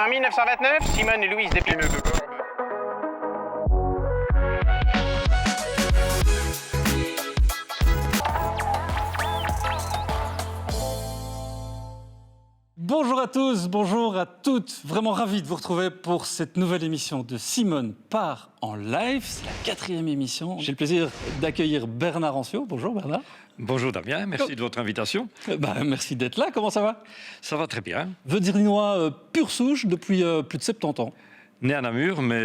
En 1929, Simone et Louise Despineux. Bonjour à tous, bonjour à toutes. Vraiment ravi de vous retrouver pour cette nouvelle émission de Simone part en live. C'est la 4e émission. J'ai le plaisir d'accueillir Bernard Anciot. Bonjour Bernard. Bonjour Damien, merci de votre invitation. Merci d'être là, comment ça va? Ça va très bien. Veudrinois pure souche depuis plus de 70 ans. Né à Namur, mais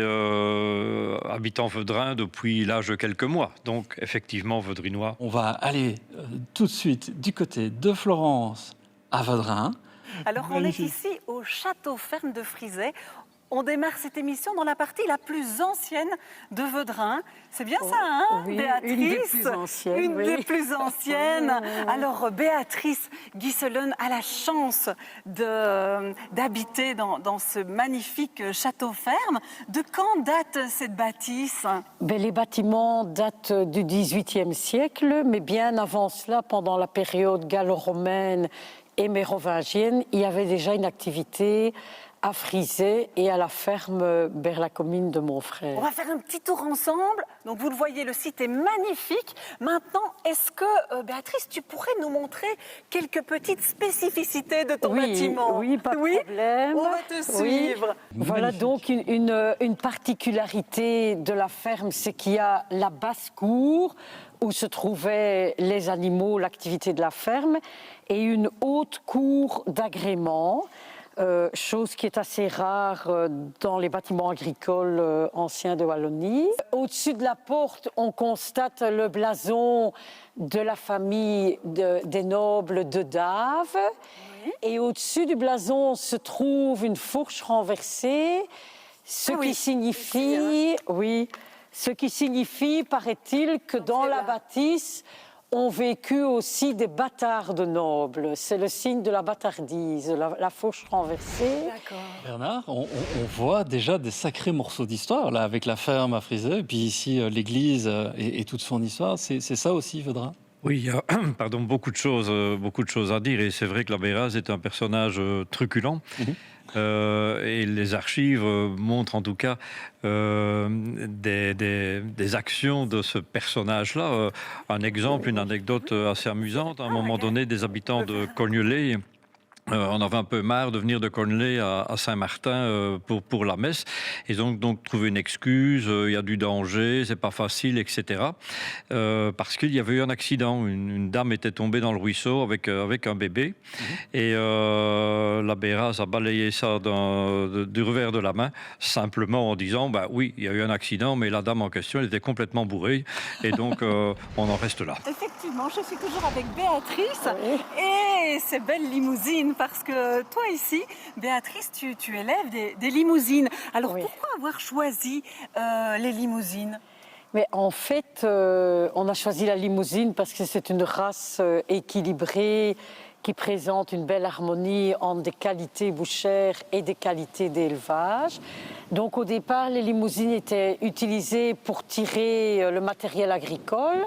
habitant Veudrin depuis l'âge de quelques mois. Donc effectivement Veudrinois. On va aller tout de suite du côté de Florence à Veudrin. Alors on est ici au Château Ferme de Frizay. On démarre cette émission dans la partie la plus ancienne de Veudrin. C'est bien ça, hein, oui, Béatrice? Une des plus anciennes. Une des plus anciennes. Alors, Béatrice Guisselen a la chance d'habiter dans ce magnifique château ferme. De quand date cette bâtisse? Les bâtiments datent du XVIIIe siècle, mais bien avant cela, pendant la période gallo-romaine et mérovingienne, il y avait déjà une activité à Frizay et à la ferme vers la commune de Montfrère. On va faire un petit tour ensemble. Donc vous le voyez, le site est magnifique. Maintenant, est-ce que, Béatrice, tu pourrais nous montrer quelques petites spécificités de ton bâtiment? Oui, pas de problème. On va te suivre. Voilà donc une particularité de la ferme, c'est qu'il y a la basse-cour où se trouvaient les animaux, l'activité de la ferme, et une haute cour d'agrément. Chose qui est assez rare dans les bâtiments agricoles anciens de Wallonie. Au-dessus de la porte, on constate le blason de la famille des nobles de Dave. Oui. Et au-dessus du blason se trouve une fourche renversée, ce qui signifie, paraît-il, que dans la bâtisse, ont vécu aussi des bâtards de nobles. C'est le signe de la bâtardise, la fourche renversée. D'accord. Bernard, on voit déjà des sacrés morceaux d'histoire, là, avec la ferme à Frizay, et puis ici, l'église et toute son histoire. C'est ça aussi, Veudrin? Oui, il y a beaucoup de choses à dire. Et c'est vrai que la Béraz est un personnage truculent. Et les archives montrent en tout cas des actions de ce personnage-là. Un exemple, une anecdote assez amusante. À un moment donné, des habitants de Cognelay, on avait un peu marre de venir de Cognelay à Saint-Martin pour la messe. Et donc trouver une excuse, il y a du danger, c'est pas facile, etc. Parce qu'il y avait eu un accident. Une dame était tombée dans le ruisseau avec un bébé. Et la Béraz a balayé ça du revers de la main, simplement en disant, oui, il y a eu un accident, mais la dame en question, elle était complètement bourrée. Et donc, on en reste là. Effectivement, je suis toujours avec Béatrice et ces belles limousines. Parce que toi ici, Béatrice, tu élèves des limousines. Alors pourquoi avoir choisi les limousines? Mais en fait, on a choisi la limousine parce que c'est une race équilibrée qui présente une belle harmonie entre des qualités bouchères et des qualités d'élevage. Donc au départ, les limousines étaient utilisées pour tirer le matériel agricole.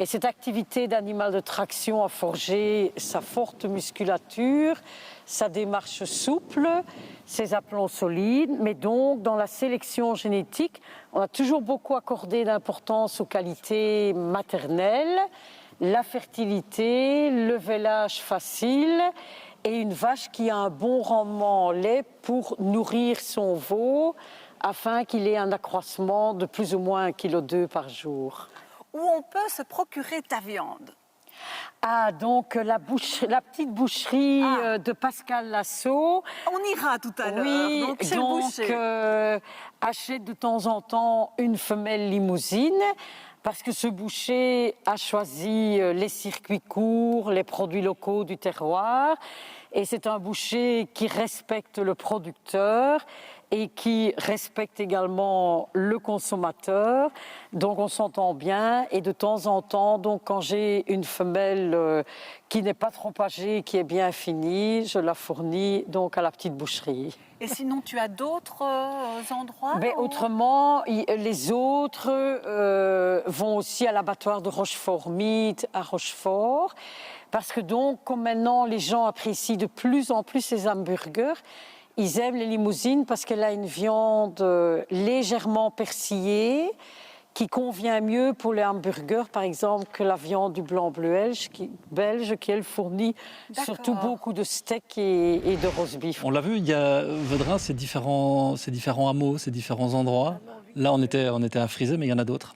Et cette activité d'animal de traction a forgé sa forte musculature, sa démarche souple, ses aplombs solides. Mais donc, dans la sélection génétique, on a toujours beaucoup accordé d'importance aux qualités maternelles, la fertilité, le vêlage facile et une vache qui a un bon rendement en lait pour nourrir son veau afin qu'il ait un accroissement de plus ou moins 1,2 kg par jour. Où on peut se procurer ta viande? Ah, donc la petite boucherie de Pascal Lasso. On ira tout à l'heure. Oui, donc chez le boucher. Achète de temps en temps une femelle limousine parce que ce boucher a choisi les circuits courts, les produits locaux du terroir. Et c'est un boucher qui respecte le producteur et qui respecte également le consommateur. Donc on s'entend bien et de temps en temps, donc quand j'ai une femelle qui n'est pas trop âgée, qui est bien finie, je la fournis donc à la petite boucherie. Et sinon, tu as d'autres endroits? Autrement, les autres vont aussi à l'abattoir de Rochefort-Meat à Rochefort. Parce que donc, comme maintenant les gens apprécient de plus en plus ces hamburgers, Ils aiment les limousines parce qu'elle a une viande légèrement persillée qui convient mieux pour les hamburgers, par exemple, que la viande du blanc belge qui elle fournit surtout beaucoup de steak et de roast beef. On l'a vu, il y a Vaudrin, c'est différents hameaux, c'est différents endroits. Là, on était à Frisé, mais il y en a d'autres.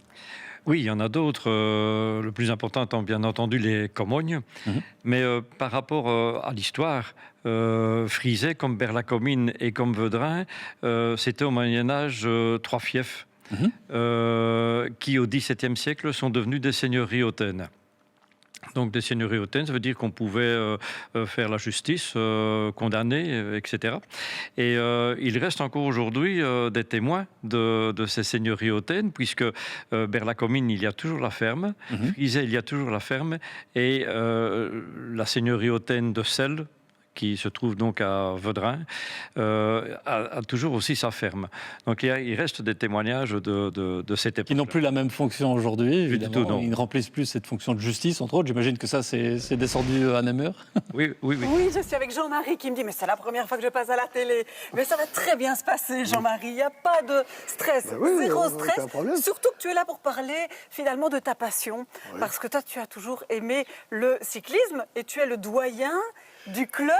Oui, il y en a d'autres. Le plus important étant bien entendu les Comognes. Mais par rapport à l'histoire, Frisé, comme Berla-Comines et comme Vaudrin, c'était au Moyen-Âge 3 fiefs qui, au XVIIe siècle, sont devenus des seigneuries hautaines. Donc des seigneuries hautaines, ça veut dire qu'on pouvait faire la justice, condamner, etc. Et il reste encore aujourd'hui des témoins de ces seigneuries hautaines, puisque Berla-Comines, il y a toujours la ferme, Frisé, il y a toujours la ferme, et la seigneurie hautaine de Selles, qui se trouve donc à Vaudrin, a toujours aussi sa ferme. Donc il reste des témoignages de cette époque. Qui n'ont plus la même fonction aujourd'hui, évidemment. Tout, non. Ils ne remplissent plus cette fonction de justice, entre autres. J'imagine que ça, c'est descendu à Namur. Oui. Oui, je suis avec Jean-Marie qui me dit « Mais c'est la première fois que je passe à la télé. » Mais ça va très bien se passer, Jean-Marie. Il n'y a pas de stress, zéro stress. Surtout que tu es là pour parler finalement de ta passion. Parce que toi, tu as toujours aimé le cyclisme et tu es le doyen du club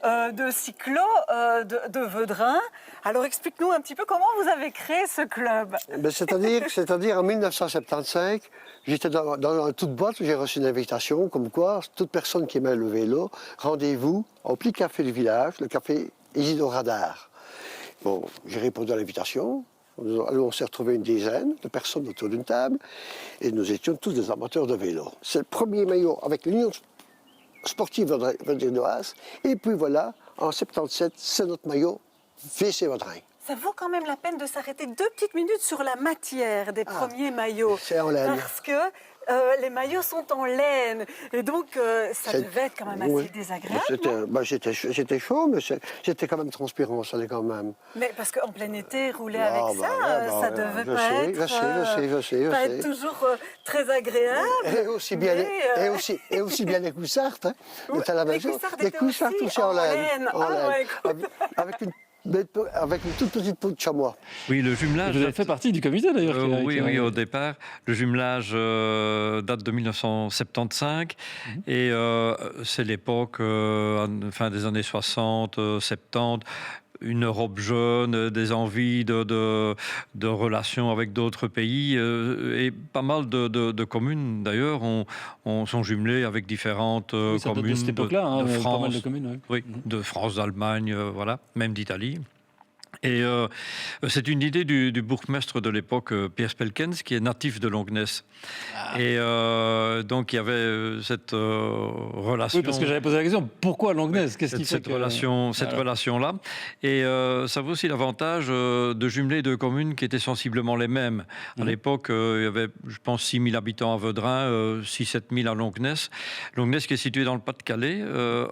de cyclo de Vaudrin. Alors explique-nous un petit peu comment vous avez créé ce club. C'est-à-dire en 1975, j'étais dans une toute boîte où j'ai reçu une invitation comme quoi toute personne qui aimait le vélo, rendez-vous au petit café du village, le café Isidore Radar. Bon, j'ai répondu à l'invitation. On s'est retrouvé une dizaine de personnes autour d'une table et nous étions tous des amateurs de vélo. C'est le premier maillot avec l'Union sportive vaudrinoise. Et puis voilà, en 77, c'est notre maillot VC Vaudrin. Ça vaut quand même la peine de s'arrêter 2 petites minutes sur la matière des premiers maillots. C'est en laine. Parce que les maillots sont en laine. Et donc, ça devait être quand même assez désagréable. J'étais chaud, mais j'étais quand même transpirant, ça allait quand même. Mais parce qu'en plein été, rouler avec ça devait pas être toujours très agréable. Et aussi bien les coussardes. Hein. Les coussardes aussi en laine. Avec une toute petite peau de chamois. Oui, le jumelage. Vous avez fait partie du comité d'ailleurs. Oui, au départ. Le jumelage date de 1975 et c'est l'époque, fin des années 60, 70. Une Europe jeune, des envies de relations avec d'autres pays et pas mal de communes d'ailleurs sont jumelées avec différentes communes de cette époque-là, de France, pas mal de communes, de France, d'Allemagne, voilà, même d'Italie. Et c'est une idée du bourgmestre de l'époque, Pierre Spelkens, qui est natif de Longnes. Et donc il y avait cette relation. Oui, parce que j'avais posé la question, pourquoi Longnes? Qu'est-ce qui fait cette relation-là. Et ça vaut aussi l'avantage de jumeler 2 communes qui étaient sensiblement les mêmes. À l'époque, il y avait, je pense, 6 000 habitants à Vaudrin, 6 000 à 7 000 à Longnes. Longnes qui est situé dans le Pas-de-Calais,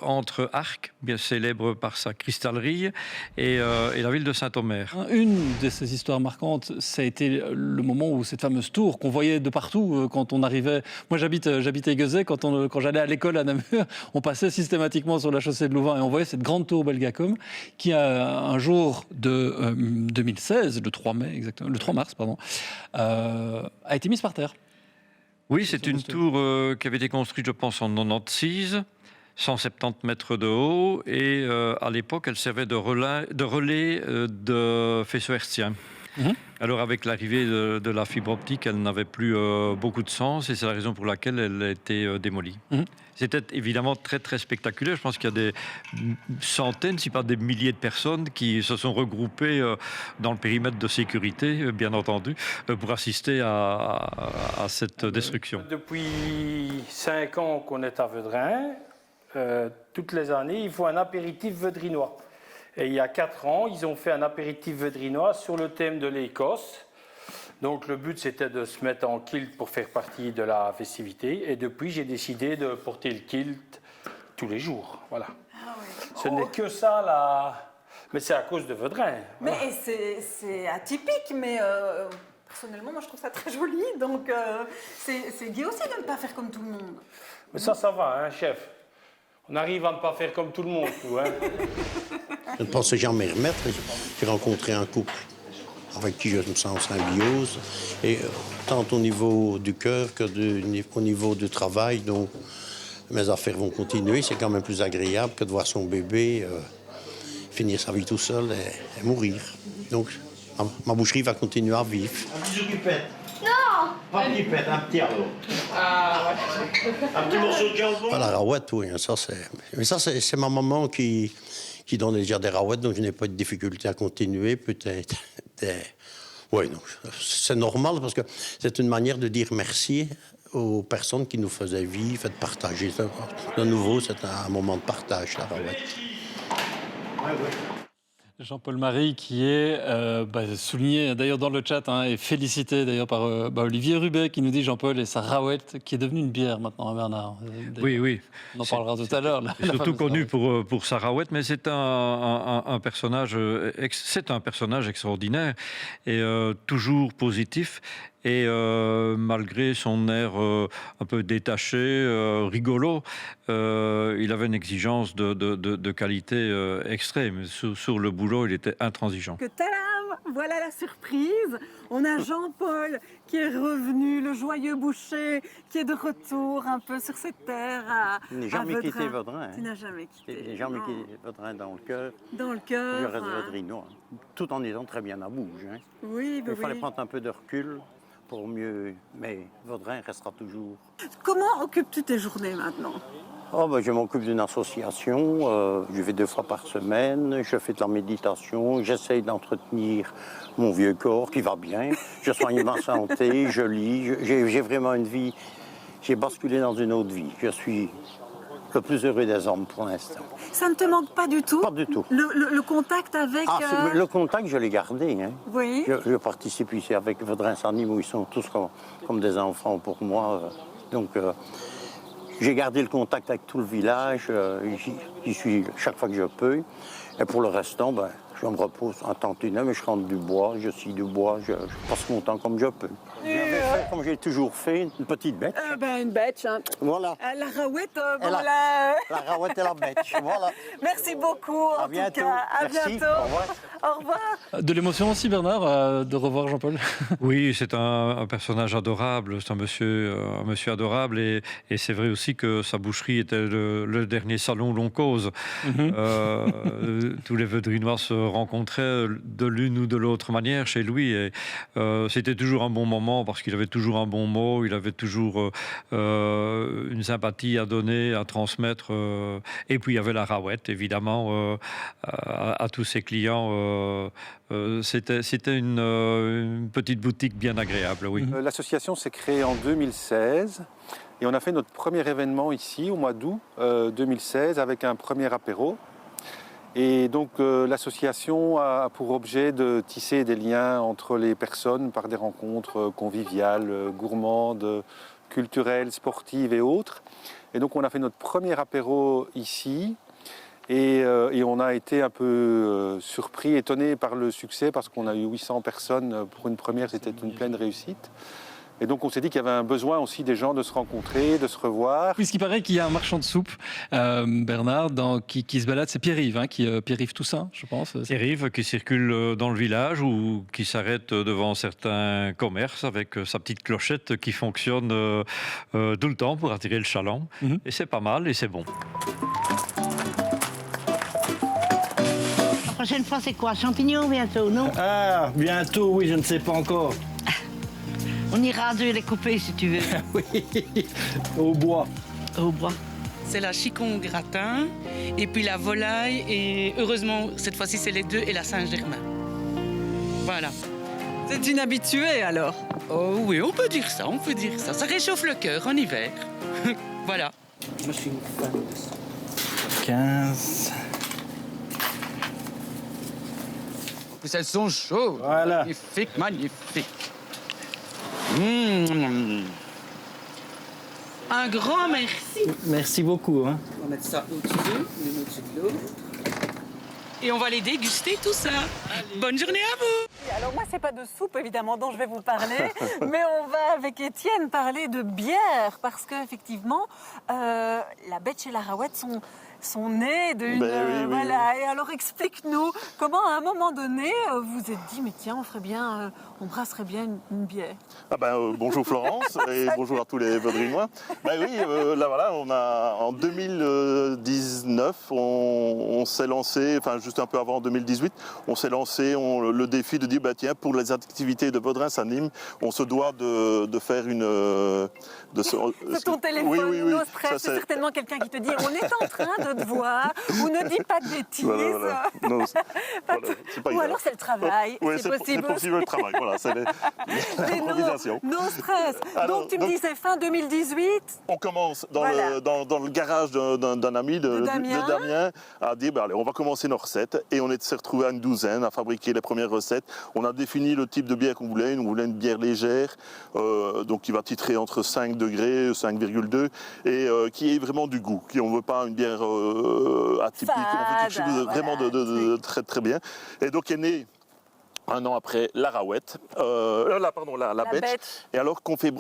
entre Arques, bien célèbre par sa cristallerie, et la ville de Saint-Omer. Une de ces histoires marquantes, ça a été le moment où cette fameuse tour qu'on voyait de partout quand on arrivait. Moi, j'habite à Aiguezet. Quand j'allais à l'école à Namur, on passait systématiquement sur la chaussée de Louvain et on voyait cette grande tour Belgacom qui, un jour de 2016, le 3 mars, a été mise par terre. Oui, c'est une tour qui avait été construite, je pense, en 96. 170 mètres de haut et à l'époque elle servait de relais de faisceaux hertziens. Alors avec l'arrivée de la fibre optique, elle n'avait plus beaucoup de sens et c'est la raison pour laquelle elle a été démolie. C'était évidemment très très spectaculaire. Je pense qu'il y a des centaines, si pas des milliers de personnes qui se sont regroupées dans le périmètre de sécurité, bien entendu, pour assister à cette destruction. Depuis 5 ans qu'on est à Vaudrin, toutes les années, il faut un apéritif vaudrinois. Et il y a 4 ans, ils ont fait un apéritif vaudrinois sur le thème de l'Écosse. Donc le but, c'était de se mettre en kilt pour faire partie de la festivité. Et depuis, j'ai décidé de porter le kilt tous les jours. Voilà. Ah oui. Ce n'est que ça, là. Mais c'est à cause de Vaudrin. Mais c'est atypique, mais personnellement, moi, je trouve ça très joli. Donc c'est gai aussi de ne pas faire comme tout le monde. Mais ça va, hein, chef. On arrive à ne pas faire comme tout le monde, nous. Hein. Je ne pensais jamais remettre. J'ai rencontré un couple avec qui je me sens en symbiose, et tant au niveau du cœur que au niveau du travail. Donc, mes affaires vont continuer. C'est quand même plus agréable que de voir son bébé finir sa vie tout seul et mourir. Donc, ma boucherie va continuer à vivre. Un bisou pipette. Non. Pas un pipette, un petit alors. Ah, ouais. Un petit morceau de jambon. Ah, la rawette, oui. Ça, mais ça, c'est ma maman qui donne déjà des rawettes, donc je n'ai pas de difficulté à continuer. Peut-être oui, non. C'est normal parce que c'est une manière de dire merci aux personnes qui nous faisaient vivre et de partager. De nouveau, c'est un moment de partage, la rawette. Ouais, ouais. Jean-Paul Marie qui est souligné d'ailleurs dans le chat et félicité d'ailleurs par Olivier Rubet qui nous dit Jean-Paul et sa rawette qui est devenue une bière maintenant, Bernard. Oui. On en parlera tout à l'heure. Surtout connu pour sa rawette, mais c'est un personnage extraordinaire et toujours positif. Et malgré son air un peu détaché, rigolo, il avait une exigence de qualité extrême. Sur le boulot, il était intransigeant. Que tadam, voilà la surprise. On a Jean-Paul qui est revenu, le joyeux boucher, qui est de retour un peu sur cette terre Je n'ai jamais quitté Vaudrins. Tu n'as jamais quitté. Je n'ai jamais quitté Vaudrins dans le cœur. Dans le cœur. Je reste vaudrinois, tout en étant très bien à Bouge. Hein. Oui, Il fallait prendre un peu de recul pour mieux, mais Vaudrins restera toujours. Comment occupes-tu tes journées maintenant? Je m'occupe d'une association, je vais 2 fois par semaine, je fais de la méditation, j'essaye d'entretenir mon vieux corps qui va bien, je soigne ma santé, je lis, j'ai vraiment une vie, j'ai basculé dans une autre vie, je suis le plus heureux des hommes pour l'instant. Ça ne te manque pas du tout? Pas du tout. Le contact avec... Le contact, je l'ai gardé. Hein. Oui. Je participe ici avec Vaudrins Sanim, où ils sont tous comme des enfants pour moi. Donc, j'ai gardé le contact avec tout le village. J'y suis chaque fois que je peux. Et pour le restant, je me repose en tantinet, mais je rentre du bois, je scie du bois, je passe mon temps comme je peux. J'avais fait, comme j'ai toujours fait, une petite bête. Une bête, hein. Voilà. La rawette, La rawette et la bête, voilà. Merci beaucoup, À bientôt. tout cas. À Merci. bientôt. Au revoir. Au revoir. De l'émotion aussi, Bernard, de revoir Jean-Paul. Oui, c'est un personnage adorable, c'est un monsieur adorable et c'est vrai aussi que sa boucherie était le dernier salon long cause. Tous les Vaudrinois se rencontraient de l'une ou de l'autre manière chez lui et c'était toujours un bon moment parce qu'il avait toujours un bon mot, il avait toujours une sympathie à donner, à transmettre et puis il y avait la rawette évidemment à tous ses clients. C'était une petite boutique bien agréable, oui. L'association s'est créée en 2016 et on a fait notre premier événement ici au mois d'août 2016 avec un premier apéro. Et donc l'association a pour objet de tisser des liens entre les personnes par des rencontres conviviales, gourmandes, culturelles, sportives et autres. Et donc on a fait notre premier apéro ici. Et on a été un peu surpris, étonné par le succès parce qu'on a eu 800 personnes pour une première, c'était une pleine réussite. Et donc on s'est dit qu'il y avait un besoin aussi des gens de se rencontrer, de se revoir. Puisqu'il paraît qu'il y a un marchand de soupe, Bernard, qui se balade, c'est Pierre-Yves, Pierre-Yves Toussaint, je pense. Pierre-Yves qui circule dans le village ou qui s'arrête devant certains commerces avec sa petite clochette qui fonctionne tout le temps pour attirer le chaland. Et c'est pas mal et c'est bon. La prochaine fois, c'est quoi? Champignons bientôt, non? Ah, bientôt, oui, je ne sais pas encore. On ira à 2 les couper, si tu veux. Oui, au bois. Au bois. C'est la chicon au gratin, et puis la volaille, et heureusement, cette fois-ci, c'est les 2 et la Saint-Germain. Voilà. C'est une habituée, alors? Oh oui, on peut dire ça, on peut dire ça. Ça réchauffe le cœur en hiver. Voilà. Moi, je suis une fan de ça. 15... Puis elles sont chaudes. Voilà. Magnifique, magnifique. Un grand merci. Merci beaucoup. Hein. On va mettre ça au-dessus, l'une au-dessus de l'autre. et on va les déguster tout ça. Bonne journée à vous. Alors moi, c'est pas de soupe évidemment dont je vais vous parler, mais on va avec Étienne parler de bière parce qu'effectivement, la Betche et la Raouette sont nées d'une... voilà. Et alors explique-nous comment à un moment donné, vous vous êtes dit, mais tiens, on brasserait bien une bière. Bonjour Florence et bonjour à tous les Vaudrinois. Là voilà, en 2019, on s'est lancé, enfin juste un peu avant 2018, on s'est lancé le défi de dire tiens, pour les activités de Vaudrin-Sanim, on se doit de faire une... C'est ton téléphone, no stress, c'est certainement quelqu'un qui te dit on est en train de te voir, ou ne dis pas de bêtises. Voilà. Non, ou grave. Alors c'est le travail, c'est possible. C'est possible le travail, voilà, c'est l'improvisation. No stress. Alors, donc tu me disais fin 2018. On commence dans le garage d'un ami de Damien à dire allez, on va commencer nos recettes et on s'est retrouvé à une douzaine à fabriquer les premières recettes. On a défini le type de bière qu'on voulait. On voulait une bière légère, donc qui va titrer entre 5 degrés, 5,2 et qui ait vraiment du goût. On ne veut pas une bière atypique, on veut quelque chose vraiment de très très bien. Et donc est né un an après la Raouette, la Betche, et alors qu'on fait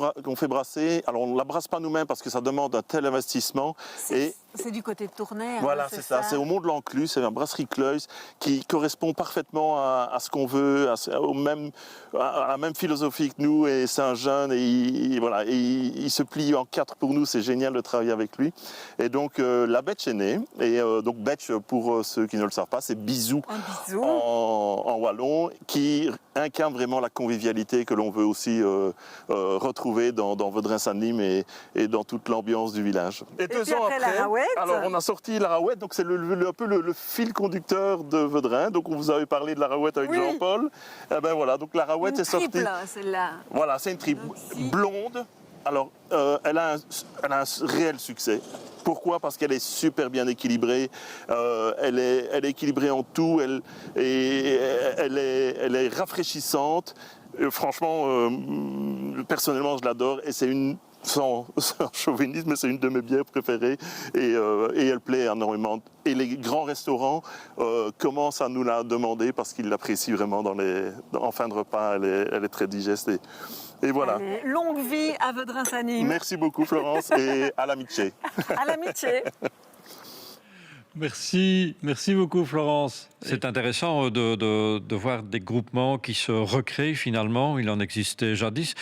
brasser, alors on ne la brasse pas nous-mêmes parce que ça demande un tel investissement. C'est du côté de Tournai. Voilà, c'est ça. C'est au Mont de l'Enclus, c'est la brasserie Cloys qui correspond parfaitement à ce qu'on veut, à la même philosophie que nous, et c'est un jeune, et il se plie en quatre pour nous, c'est génial de travailler avec lui. Et donc la Betche est née, et donc Betche, pour ceux qui ne le savent pas, c'est bisou en wallon, qui incarne vraiment la convivialité que l'on veut aussi retrouver dans Vaudrin-Sanim et dans toute l'ambiance du village. Et 2 ans après, alors on a sorti la Raouette, donc c'est un peu le fil conducteur de Vaudrin. Donc on vous avait parlé de la Raouette avec Jean-Paul. Et ben voilà, donc la Raouette est sortie. Celle-là. Voilà, c'est une triple blonde. Alors elle a un réel succès. Pourquoi ? Parce qu'elle est super bien équilibrée, elle est équilibrée en tout, elle est rafraîchissante. Franchement, personnellement, je l'adore et c'est sans chauvinisme, c'est une de mes bières préférées et elle plaît énormément. Et les grands restaurants commencent à nous la demander parce qu'ils l'apprécient vraiment en fin de repas, elle est très digeste. Et voilà. Allez, longue vie à Vaudrin-Sanim. Merci beaucoup Florence et à l'amitié. À l'amitié. Merci beaucoup Florence. C'est intéressant de voir des groupements qui se recréent finalement. Il en existait jadis,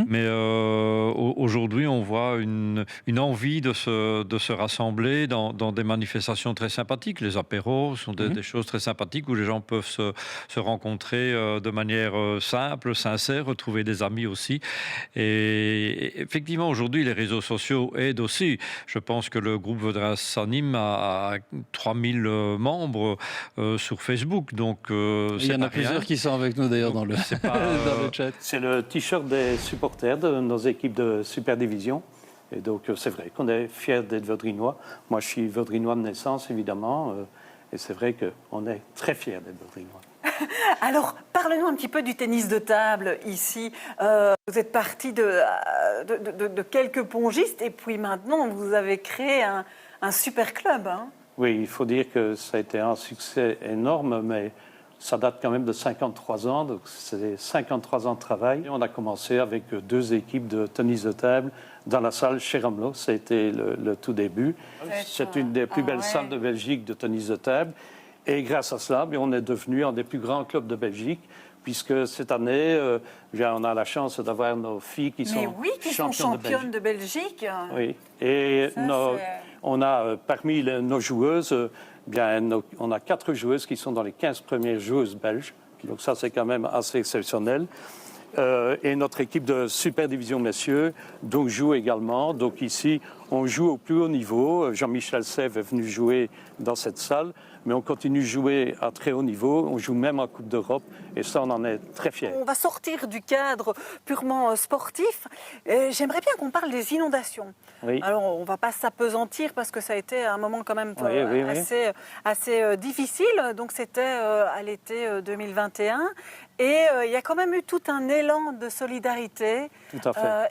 mais aujourd'hui on voit une envie de se rassembler dans des manifestations très sympathiques. Les apéros sont des choses très sympathiques où les gens peuvent se rencontrer de manière simple, sincère, retrouver des amis aussi. Et effectivement aujourd'hui les réseaux sociaux aident aussi. Je pense que le groupe Vaudrin-Sanim a 3000 membres sur Facebook. Donc, il y en a plusieurs qui sont avec nous d'ailleurs dans le chat. C'est le t-shirt des supporters de nos équipes de Super Division. Et donc, c'est vrai qu'on est fiers d'être Vaudrinois. Moi, je suis Vaudrinois de naissance, évidemment. Et c'est vrai qu'on est très fiers d'être Vaudrinois. Alors, parle-nous un petit peu du tennis de table ici. Vous êtes parti de quelques pongistes et puis maintenant, vous avez créé un super club. Hein. Oui, il faut dire que ça a été un succès énorme, mais ça date quand même de 53 ans, donc c'est 53 ans de travail. On a commencé avec 2 équipes de tennis de table dans la salle chez Ramelot, ça a été le tout début. C'est une des plus belles salles de Belgique de tennis de table. Et grâce à cela, on est devenu un des plus grands clubs de Belgique, puisque cette année, on a la chance d'avoir nos filles qui sont championnes de Belgique. Oui, et on a parmi nos joueuses, on a 4 joueuses qui sont dans les 15 premières joueuses belges. Donc ça, c'est quand même assez exceptionnel. Et notre équipe de Super Division Messieurs donc, joue également. Donc ici, on joue au plus haut niveau. Jean-Michel Sèvres est venu jouer dans cette salle. Mais on continue de jouer à très haut niveau. On joue même en Coupe d'Europe. Et ça, on en est très fiers. On va sortir du cadre purement sportif. J'aimerais bien qu'on parle des inondations. Oui. Alors, on ne va pas s'apesantir parce que ça a été un moment quand même assez difficile. Donc, c'était à l'été 2021. Et il y a quand même eu tout un élan de solidarité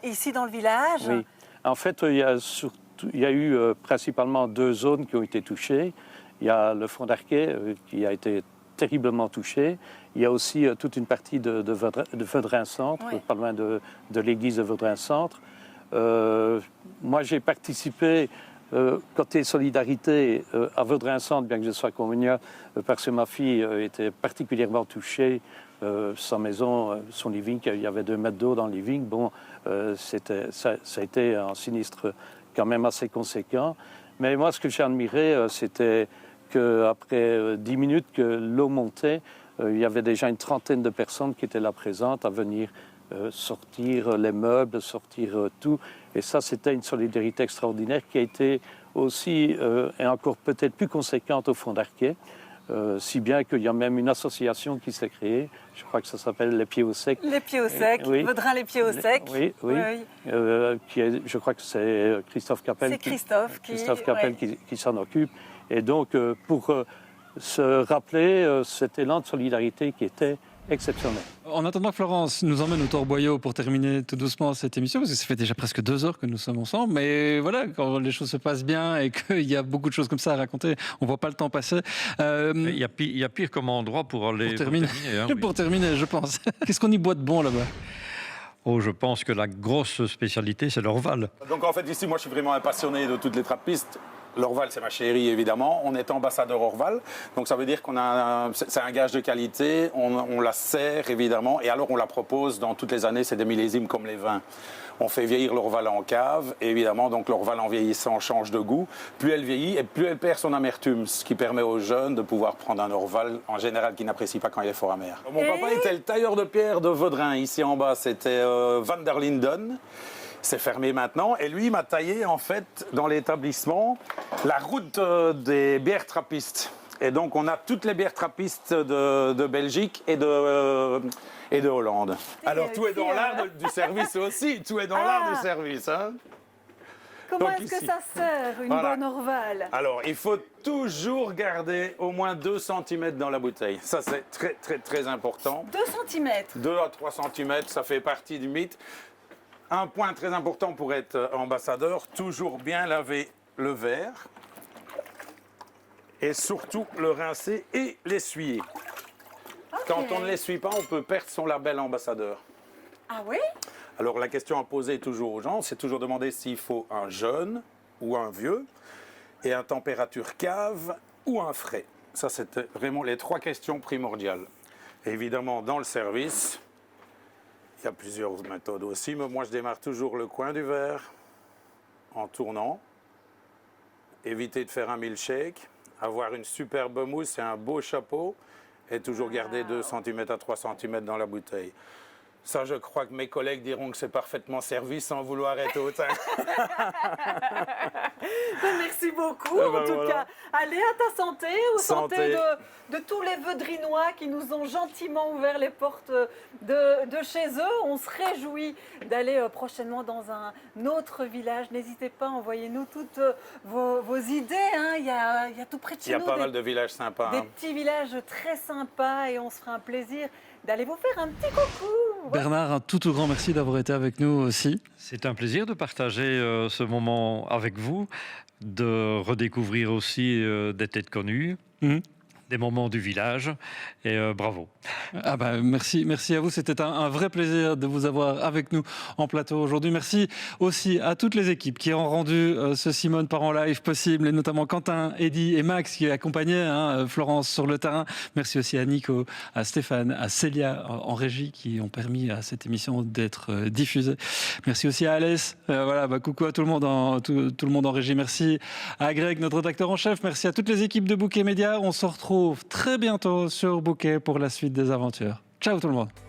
ici dans le village. Oui. En fait, il y a eu principalement 2 zones qui ont été touchées. Il y a le front d'Arquet qui a été terriblement touché. Il y a aussi toute une partie de Vaudrin-Centre, pas loin de l'église de Vaudrin-Centre. Moi, j'ai participé côté solidarité à Vaudrin-Centre, bien que je sois communiant, parce que ma fille était particulièrement touchée. Sa maison, son living, il y avait 2 mètres d'eau dans le living. Bon, ça a été un sinistre quand même assez conséquent. Mais moi, ce que j'ai admiré, c'était qu'après 10 minutes que l'eau montait, il y avait déjà une trentaine de personnes qui étaient là présentes à venir sortir les meubles, sortir tout. Et ça, c'était une solidarité extraordinaire qui a été aussi, et encore peut-être plus conséquente au fond d'Arquet. Si bien qu'il y a même une association qui s'est créée, je crois que ça s'appelle Les Pieds au Sec. Les Pieds au Sec, oui. Vaudrin Les Pieds au Sec. Oui. Je crois que c'est Christophe Capel. C'est Christophe Capel qui s'en occupe. Et donc, pour se rappeler cet élan de solidarité qui était exceptionnel. En attendant que Florence nous emmène au Torboyau pour terminer tout doucement cette émission, parce que ça fait déjà presque 2 heures que nous sommes ensemble, mais voilà, quand les choses se passent bien et qu'il y a beaucoup de choses comme ça à raconter, on ne voit pas le temps passer. Il y a pire comme endroit pour aller terminer, hein, pour terminer, je pense. Qu'est-ce qu'on y boit de bon là-bas? Oh, je pense que la grosse spécialité, c'est l'Orval. Donc en fait, ici, moi, je suis vraiment un passionné de toutes les trappistes. L'Orval, c'est ma chérie, évidemment. On est ambassadeur Orval. Donc, ça veut dire c'est un gage de qualité. On la sert, évidemment. Et alors, on la propose dans toutes les années. C'est des millésimes comme les vins. On fait vieillir l'Orval en cave. Et évidemment, donc, l'Orval, en vieillissant, change de goût. Plus elle vieillit et plus elle perd son amertume. Ce qui permet aux jeunes de pouvoir prendre un Orval, en général, qui n'apprécie pas quand il est fort amer. Mon papa était le tailleur de pierre de Vaudrin. Ici, en bas, c'était Van der Linden. C'est fermé maintenant. Et lui, il m'a taillé, en fait, dans l'établissement, la route des bières trappistes. Et donc, on a toutes les bières trappistes de Belgique et de Hollande. Alors, tout est dans l'art du service aussi. Tout est dans l'art du service. Hein. Comment est-ce que ça sert, une bonne Orval? Alors, il faut toujours garder au moins 2 cm dans la bouteille. Ça, c'est très, très, très important. 2 cm 2 à 3 cm, ça fait partie du mythe. Un point très important pour être ambassadeur, toujours bien laver le verre et surtout le rincer et l'essuyer. Okay. Quand on ne l'essuie pas, on peut perdre son label ambassadeur. Ah oui? Alors la question à poser toujours aux gens, c'est toujours demander s'il faut un jeune ou un vieux et un température cave ou un frais. Ça, c'est vraiment les 3 questions primordiales. Et évidemment, dans le service, il y a plusieurs méthodes aussi, mais moi je démarre toujours le coin du verre en tournant. Éviter de faire un milkshake, avoir une superbe mousse et un beau chapeau et toujours garder 2 cm à 3 cm dans la bouteille. Ça, je crois que mes collègues diront que c'est parfaitement servi sans vouloir être hautain. Merci beaucoup, en tout cas. Allez, à ta santé, aux santé de tous les Vaudrinois qui nous ont gentiment ouvert les portes de chez eux. On se réjouit d'aller prochainement dans un autre village. N'hésitez pas, envoyez-nous toutes vos idées. Hein. Il y a tout près de chez nous. Il y a pas mal de villages sympas. Des petits villages très sympas et on se fera un plaisir d'aller vous faire un petit coucou. Bernard, un tout grand merci d'avoir été avec nous aussi. C'est un plaisir de partager ce moment avec vous, de redécouvrir aussi des têtes connues, des moments du village, et bravo. Ah bah, merci à vous, c'était un vrai plaisir de vous avoir avec nous en plateau aujourd'hui. Merci aussi à toutes les équipes qui ont rendu ce Simone Part en Live possible, et notamment Quentin, Eddy et Max qui accompagnaient Florence sur le terrain. Merci aussi à Nico, à Stéphane, à Célia en régie qui ont permis à cette émission d'être diffusée. Merci aussi à Alès, coucou à tout le monde en régie. Merci à Greg, notre rédacteur en chef. Merci à toutes les équipes de Bouquet Média. On se retrouve très bientôt sur Bouquet pour la suite des aventures. Ciao tout le monde.